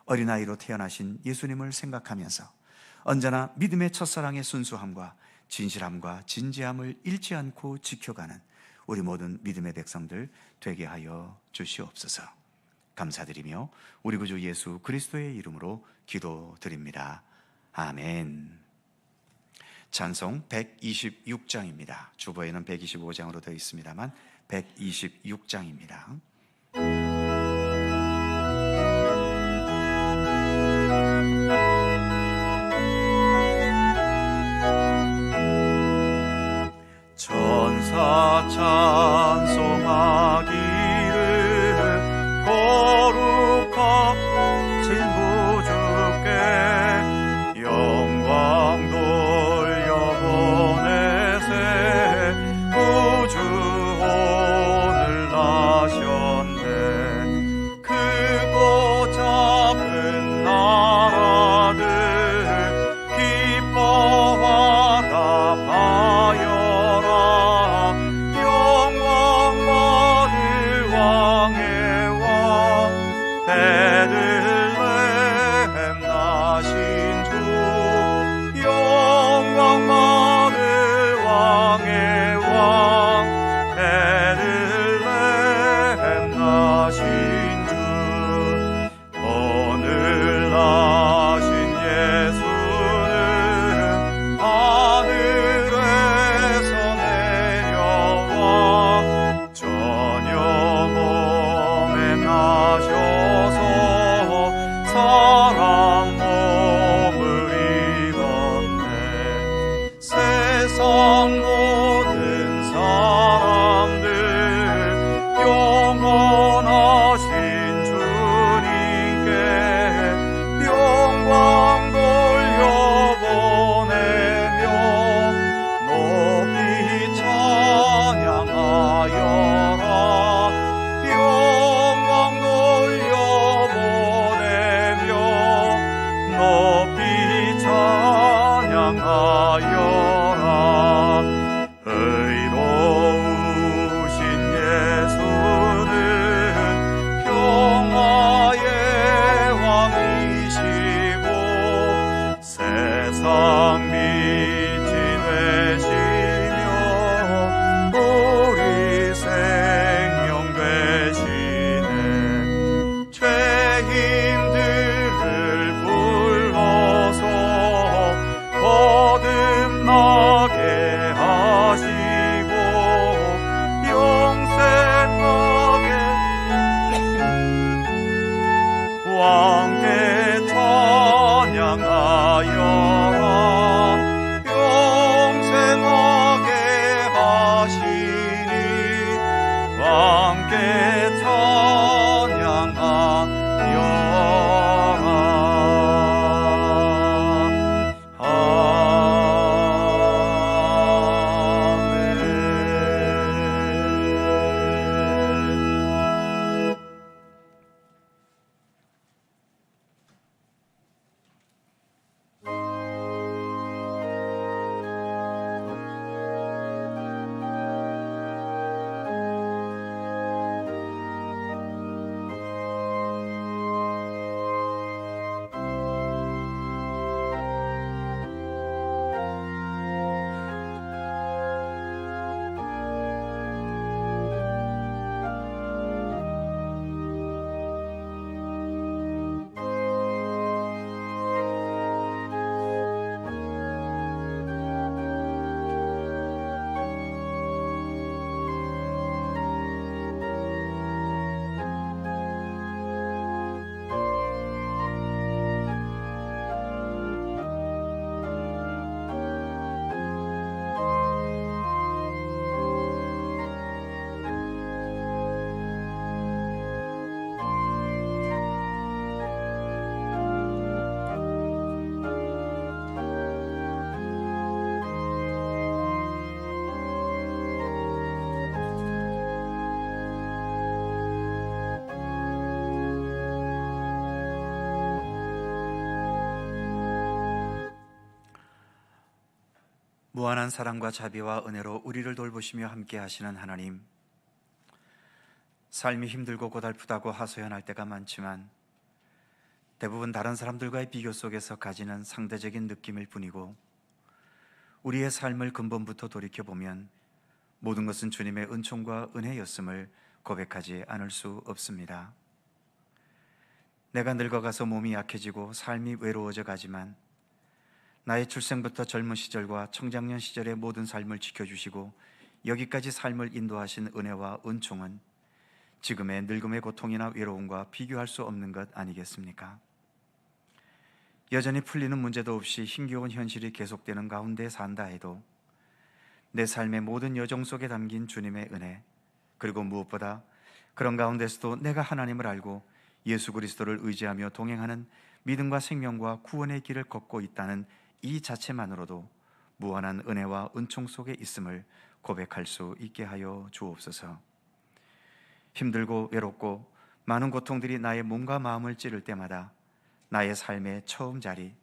[SPEAKER 1] 어린아이로 태어나신 예수님을 생각하면서 언제나 믿음의 첫사랑의 순수함과 진실함과 진지함을 잃지 않고 지켜가는 우리 모든 믿음의 백성들 되게 하여 주시옵소서. 감사드리며 우리 구주 예수 그리스도의 이름으로 기도드립니다. 아멘. 찬송 126장입니다. 주보에는 125장으로 되어 있습니다만 126장입니다. 천사 찬송하기를 거룩하신 구주께 영생하게 하시니 함께 무한한 사랑과 자비와 은혜로 우리를 돌보시며 함께 하시는 하나님, 삶이 힘들고 고달프다고 하소연할 때가 많지만 대부분 다른 사람들과의 비교 속에서 가지는 상대적인 느낌일 뿐이고, 우리의 삶을 근본부터 돌이켜보면 모든 것은 주님의 은총과 은혜였음을 고백하지 않을 수 없습니다. 내가 늙어가서 몸이 약해지고 삶이 외로워져 가지만 나의 출생부터 젊은 시절과 청장년 시절의 모든 삶을 지켜주시고 여기까지 삶을 인도하신 은혜와 은총은 지금의 늙음의 고통이나 외로움과 비교할 수 없는 것 아니겠습니까? 여전히 풀리는 문제도 없이 힘겨운 현실이 계속되는 가운데 산다 해도 내 삶의 모든 여정 속에 담긴 주님의 은혜, 그리고 무엇보다 그런 가운데서도 내가 하나님을 알고 예수 그리스도를 의지하며 동행하는 믿음과 생명과 구원의 길을 걷고 있다는 이 자체만으로도 무한한 은혜와 은총 속에 있음을 고백할 수 있게 하여 주옵소서. 힘들고 외롭고 많은 고통들이 나의 몸과 마음을 찌를 때마다 나의 삶의 처음 자리,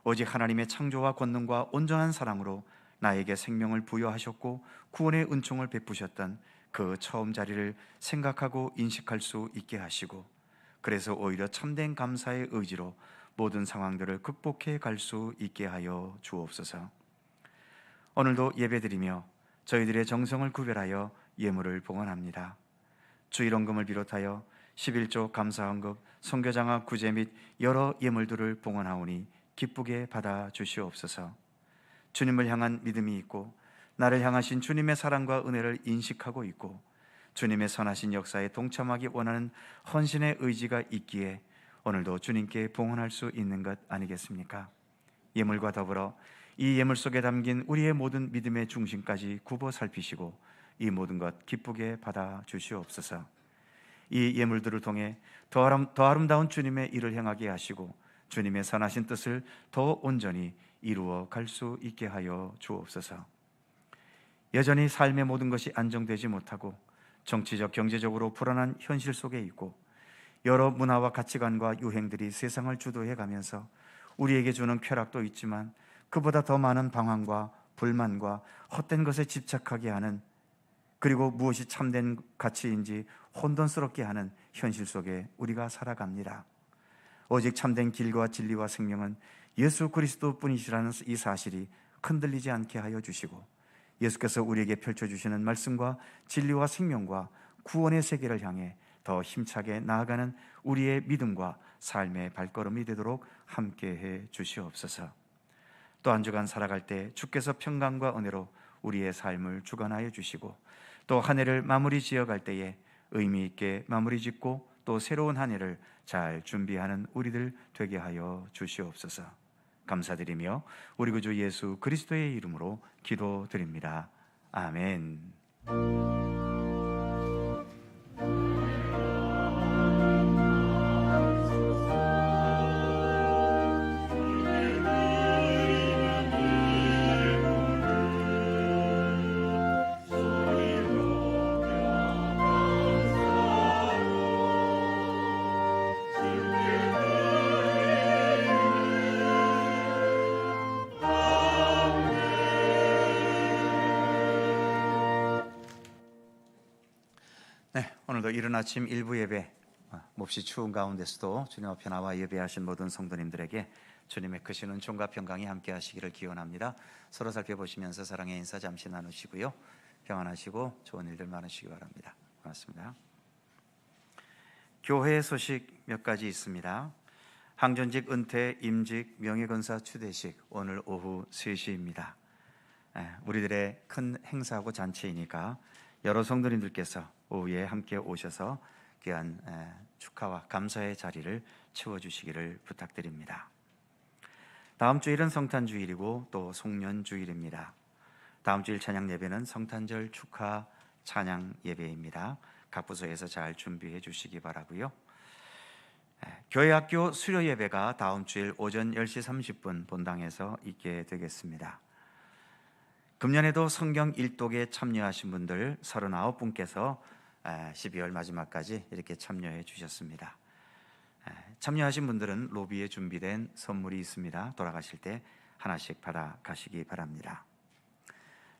[SPEAKER 1] 오직 하나님의 창조와 권능과 온전한 사랑으로 나에게 생명을 부여하셨고 구원의 은총을 베푸셨던 그 처음 자리를 생각하고 인식할 수 있게 하시고, 그래서 오히려 참된 감사의 의지로 모든 상황들을 극복해 갈 수 있게 하여 주옵소서. 오늘도 예배드리며 저희들의 정성을 구별하여 예물을 봉헌합니다. 주일원금을 비롯하여 11조 감사헌금, 선교장학 구제 및 여러 예물들을 봉헌하오니 기쁘게 받아 주시옵소서. 주님을 향한 믿음이 있고 나를 향하신 주님의 사랑과 은혜를 인식하고 있고 주님의 선하신 역사에 동참하기 원하는 헌신의 의지가 있기에 오늘도 주님께 봉헌할 수 있는 것 아니겠습니까? 예물과 더불어 이 예물 속에 담긴 우리의 모든 믿음의 중심까지 굽어 살피시고 이 모든 것 기쁘게 받아 주시옵소서. 이 예물들을 통해 더 아름다운 주님의 일을 행하게 하시고 주님의 선하신 뜻을 더 온전히 이루어 갈 수 있게 하여 주옵소서. 여전히 삶의 모든 것이 안정되지 못하고 정치적, 경제적으로 불안한 현실 속에 있고 여러 문화와 가치관과 유행들이 세상을 주도해 가면서 우리에게 주는 쾌락도 있지만 그보다 더 많은 방황과 불만과 헛된 것에 집착하게 하는, 그리고 무엇이 참된 가치인지 혼돈스럽게 하는 현실 속에 우리가 살아갑니다. 오직 참된 길과 진리와 생명은 예수 그리스도뿐이시라는 이 사실이 흔들리지 않게 하여 주시고, 예수께서 우리에게 펼쳐주시는 말씀과 진리와 생명과 구원의 세계를 향해 더 힘차게 나아가는 우리의 믿음과 삶의 발걸음이 되도록 함께해 주시옵소서. 또 한 주간 살아갈 때 주께서 평강과 은혜로 우리의 삶을 주관하여 주시고, 또 한 해를 마무리 지어갈 때에 의미 있게 마무리 짓고 또 새로운 한 해를 잘 준비하는 우리들 되게 하여 주시옵소서. 감사드리며 우리 구주 예수 그리스도의 이름으로 기도드립니다. 아멘. 네, 오늘도 이른 아침 일부 예배, 몹시 추운 가운데서도 주님 앞에 나와 예배하신 모든 성도님들에게 주님의 크신 은총과 평강이 함께 하시기를 기원합니다. 서로 살펴보시면서 사랑의 인사 잠시 나누시고요, 평안하시고 좋은 일들 많으시기 바랍니다. 고맙습니다. 교회 소식 몇 가지 있습니다. 항전직 은퇴, 임직, 명예건사 추대식 오늘 오후 3시입니다. 우리들의 큰 행사하고 잔치이니까 여러 성도님들께서 오후에 함께 오셔서 귀한 축하와 감사의 자리를 채워주시기를 부탁드립니다. 다음 주일은 성탄주일이고 또 송년주일입니다. 다음 주일 찬양 예배는 성탄절 축하 찬양 예배입니다. 각 부서에서 잘 준비해 주시기 바라고요. 교회학교 수료 예배가 다음 주일 오전 10시 30분 본당에서 있게 되겠습니다. 금년에도 성경 일독에 참여하신 분들 39분께서 12월 마지막까지 이렇게 참여해 주셨습니다. 참여하신 분들은 로비에 준비된 선물이 있습니다. 돌아가실 때 하나씩 받아 가시기 바랍니다.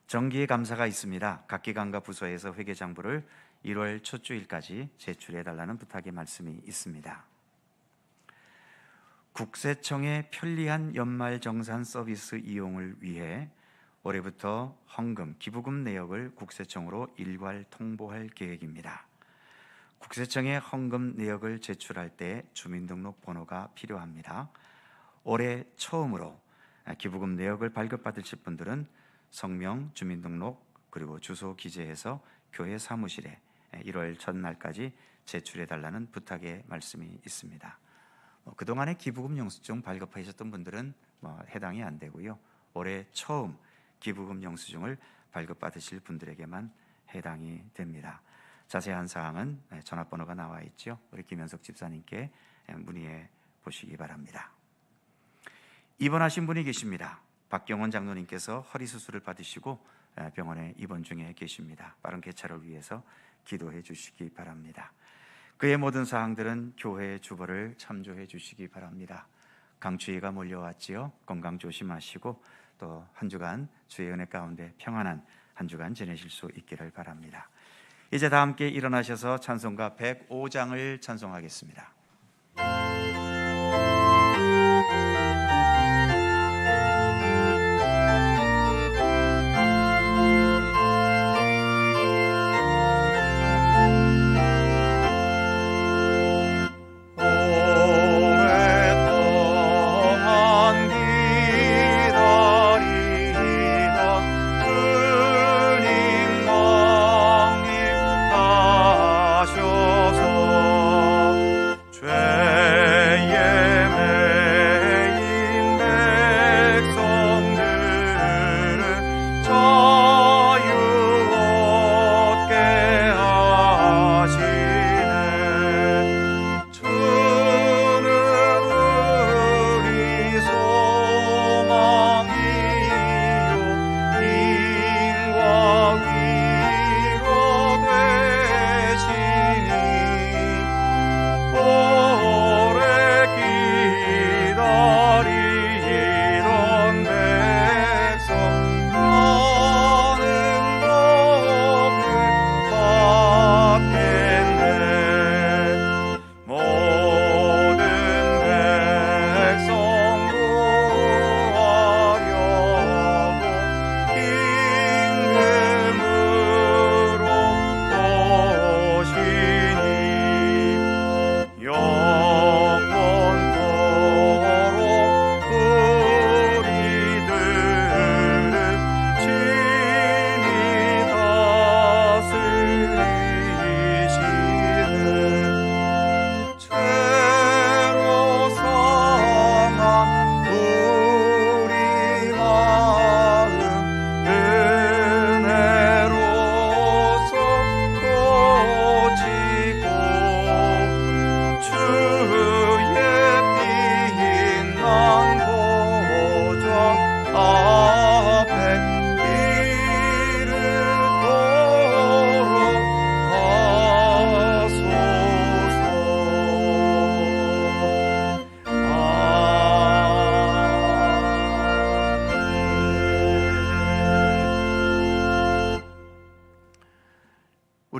[SPEAKER 1] 정기의 감사가 있습니다. 각 기관과 부서에서 회계장부를 1월 첫 주일까지 제출해 달라는 부탁의 말씀이 있습니다. 국세청의 편리한 연말정산 서비스 이용을 위해 올해부터 헌금, 기부금 내역을 국세청으로 일괄 통보할 계획입니다. 국세청에 헌금 내역을 제출할 때 주민등록번호가 필요합니다. 올해 처음으로 기부금 내역을 발급받으실 분들은 성명, 주민등록, 그리고 주소 기재해서 교회 사무실에 1월 첫날까지 제출해달라는 부탁의 말씀이 있습니다. 그동안에 기부금 영수증 발급하셨던 분들은 해당이 안 되고요. 올해 처음 기부금 영수증을 발급받으실 분들에게만 해당이 됩니다. 자세한 사항은 전화번호가 나와 있죠. 우리 김현석 집사님께 문의해 보시기 바랍니다. 입원하신 분이 계십니다. 박경원 장로님께서 허리 수술을 받으시고 병원에 입원 중에 계십니다. 빠른 개차를 위해서 기도해 주시기 바랍니다. 그의 모든 사항들은 교회의 주보를 참조해 주시기 바랍니다. 강추위가 몰려왔지요. 건강 조심하시고 또 한 주간 주의 은혜 가운데 평안한 한 주간 지내실 수 있기를 바랍니다. 이제 다 함께 일어나셔서 찬송가 105장을 찬송하겠습니다.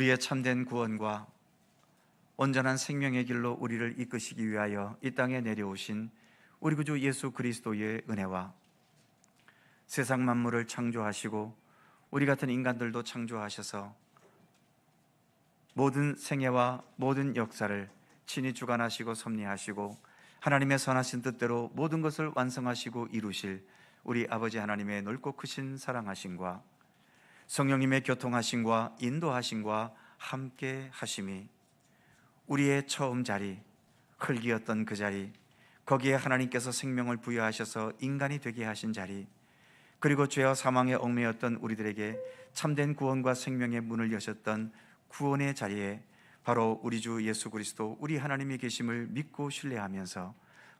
[SPEAKER 1] 우리의 참된 구원과 온전한 생명의 길로 우리를 이끄시기 위하여 이 땅에 내려오신 우리 구주 예수 그리스도의 은혜와 세상 만물을 창조하시고 우리 같은 인간들도 창조하셔서 모든 생애와 모든 역사를 친히 주관하시고 섭리하시고 하나님의 선하신 뜻대로 모든 것을 완성하시고 이루실 우리 아버지 하나님의 넓고 크신 사랑하심과 성령님의 교통하심과 인도하심과 함께 하심이 우리의 처음 자리, 흙이었던 그 자리, 거기에 하나님께서 생명을 부여하셔서 인간이 되게 하신 자리, 그리고 죄와 사망에 얽매였던 우리들에게 참된 구원과 생명의 문을 여셨던 구원의 자리에 바로 우리 주 예수 그리스도 우리 하나님이 계심을 믿고 신뢰하면서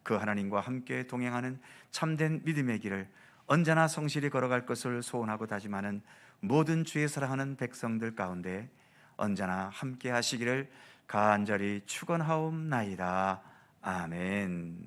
[SPEAKER 1] 그 하나님과 함께 동행하는 참된 믿음의 길을 언제나 성실히 걸어갈 것을 소원하고 다짐하는 모든 주의 사랑하는 백성들 가운데 언제나 함께 하시기를 간절히 축원하옵나이다. 아멘.